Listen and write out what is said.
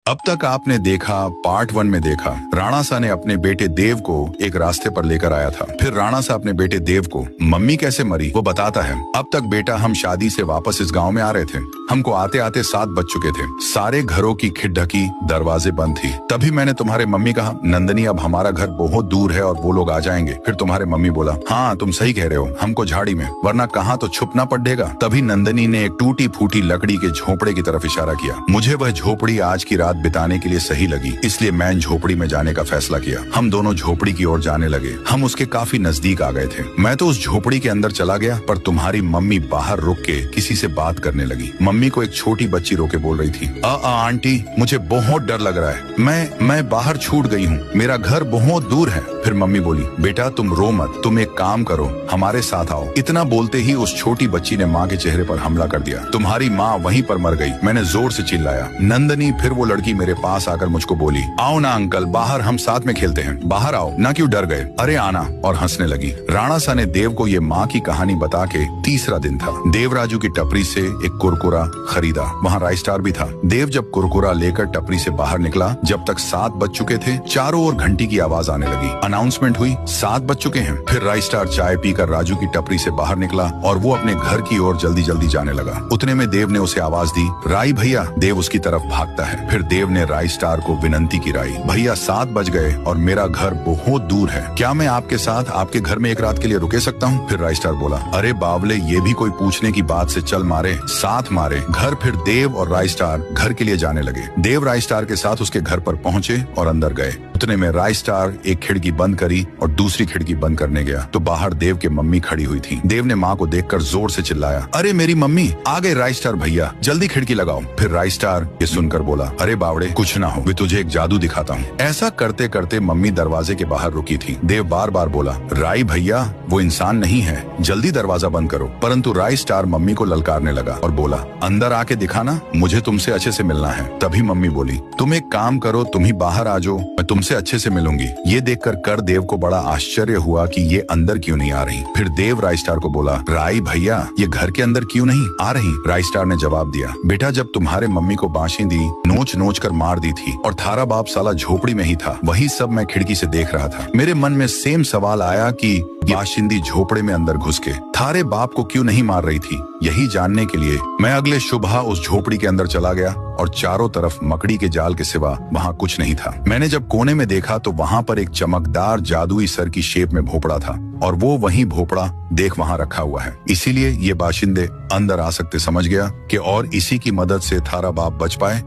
अब तक आपने देखा, पार्ट 1 में देखा, राणा सा ने अपने बेटे देव को एक रास्ते पर लेकर आया था। फिर राणा सा अपने बेटे देव को मम्मी कैसे मरी वो बताता है। अब तक बेटा हम शादी से वापस इस गांव में आ रहे थे। हमको आते आते 7 बज चुके थे। सारे घरों की खिड़ ढकी, दरवाजे बंद थी। तभी मैंने तुम्हारे मम्मी कहा, नंदनी अब हमारा घर बहुत दूर है और वो लोग आ जाएंगे। फिर तुम्हारे मम्मी बोला, हाँ तुम सही कह रहे हो, हमको झाड़ी में, वरना कहाँ तो छुपना पड़ेगा। तभी नंदनी ने एक टूटी फूटी लकड़ी के झोपड़े की तरफ इशारा किया। मुझे वह झोपड़ी आज की रात बिताने के लिए सही लगी, इसलिए मैं झोपड़ी में जाने का फैसला किया। हम दोनों झोपड़ी की ओर जाने लगे। हम उसके काफी नजदीक आ गए थे। मैं तो उस झोपड़ी के अंदर चला गया, पर तुम्हारी मम्मी बाहर रुक के किसी से बात करने लगी। मम्मी को एक छोटी बच्ची रोके बोल रही थी, आंटी मुझे बहुत डर लग रहा है, मैं बाहर छूट गई हूँ, मेरा घर बहुत दूर है। फिर मम्मी बोली, बेटा तुम रो मत, तुम एक काम करो, हमारे साथ आओ। इतना बोलते ही उस छोटी बच्ची ने माँ के चेहरे पर हमला कर दिया। तुम्हारी माँ वहीं पर मर गई। मैंने जोर से चिल्लाया। नंदनी फिर वो लड़की मेरे पास आकर मुझको बोली, आओ ना अंकल, बाहर हम साथ में खेलते हैं, बाहर आओ ना, क्यों डर गए, अरे आना, और हंसने लगी। राणा सा ने देव को ये माँ की कहानी बता के तीसरा दिन था। देवराजू की टपरी से एक कुरकुरा खरीदा, वहाँ राइस स्टार भी था। देव जब कुरकुरा लेकर टपरी से बाहर निकला, जब तक 7 बज चुके थे, चारों ओर घंटी की आवाज आने लगी। अनाउंसमेंट हुई, 7 बज चुके हैं। फिर राइस स्टार चाय पीकर राजू की टपरी से बाहर निकला और वो अपने घर की ओर जल्दी जल्दी जाने लगा। उतने में देव ने उसे आवाज दी, राई भैया। देव उसकी तरफ भागता है। फिर देव ने राइस स्टार को विनंती की, राई भैया 7 बज गए और मेरा घर बहुत दूर है, क्या मैं आपके साथ आपके घर में एक रात के लिए रुके सकता हूँ? फिर राइस स्टार बोला, अरे बावले, ये भी कोई पूछने की बात से चल मारे, साथ मारे घर। फिर देव और राइस स्टार घर के लिए जाने लगे। देव राइस स्टार के साथ उसके घर पर पहुंचे और अंदर गए। उतने में राइस स्टार एक खिड़की बंद करी और दूसरी खिड़की बंद करने गया तो बाहर देव की मम्मी खड़ी हुई थी। देव ने माँ को देखकर जोर से चिल्लाया, अरे मेरी मम्मी आ गए राइस स्टार भैया, जल्दी खिड़की लगाओ। फिर राइस स्टार ये सुनकर बोला, अरे बावड़े कुछ ना हो, मैं तुझे एक जादू दिखाता हूँ। ऐसा करते करते मम्मी दरवाजे के बाहर रुकी थी। देव बार बार बोला, राई भैया वो इंसान नहीं है, जल्दी दरवाजा बंद करो। परंतु राइस स्टार मम्मी को ललकारने लगा और बोला, अंदर आके दिखाना, मुझे तुमसे अच्छे से मिलना है। तभी मम्मी बोली, तुम एक काम करो, तुम ही बाहर आ जाओ, मैं तुमसे अच्छे से मिलूंगी। ये देखकर कर देव को बड़ा आश्चर्य हुआ कि ये अंदर क्यों नहीं आ रही। फिर देव राइस स्टार को बोला, राई भैया ये घर के अंदर क्यों नहीं आ रही? राइस स्टार ने जवाब दिया, बेटा जब तुम्हारे मम्मी को बाशिंदी नोच नोच कर मार दी थी और थारा बाप साला झोपड़ी में ही था, वही सब मैं खिड़की से देख रहा था। मेरे मन में सेम सवाल आया कि बाशिंदी झोपड़े में अंदर घुस के थारे बाप को क्यों नहीं मार रही थी। यही जानने के लिए मैं अगले सुबह उस झोपड़ी के अंदर चला गया और चारों तरफ मकड़ी के जाल के सिवा वहाँ कुछ नहीं था। मैंने जब कोने में देखा तो वहाँ पर एक चमकदार जादुई सर की शेप में भोपड़ा था और वो वही भोपड़ा देख वहाँ रखा हुआ है। इसीलिए ये बाशिंदे अंदर आ सकते समझ गया कि और इसी की मदद से थारा बाप बच पाए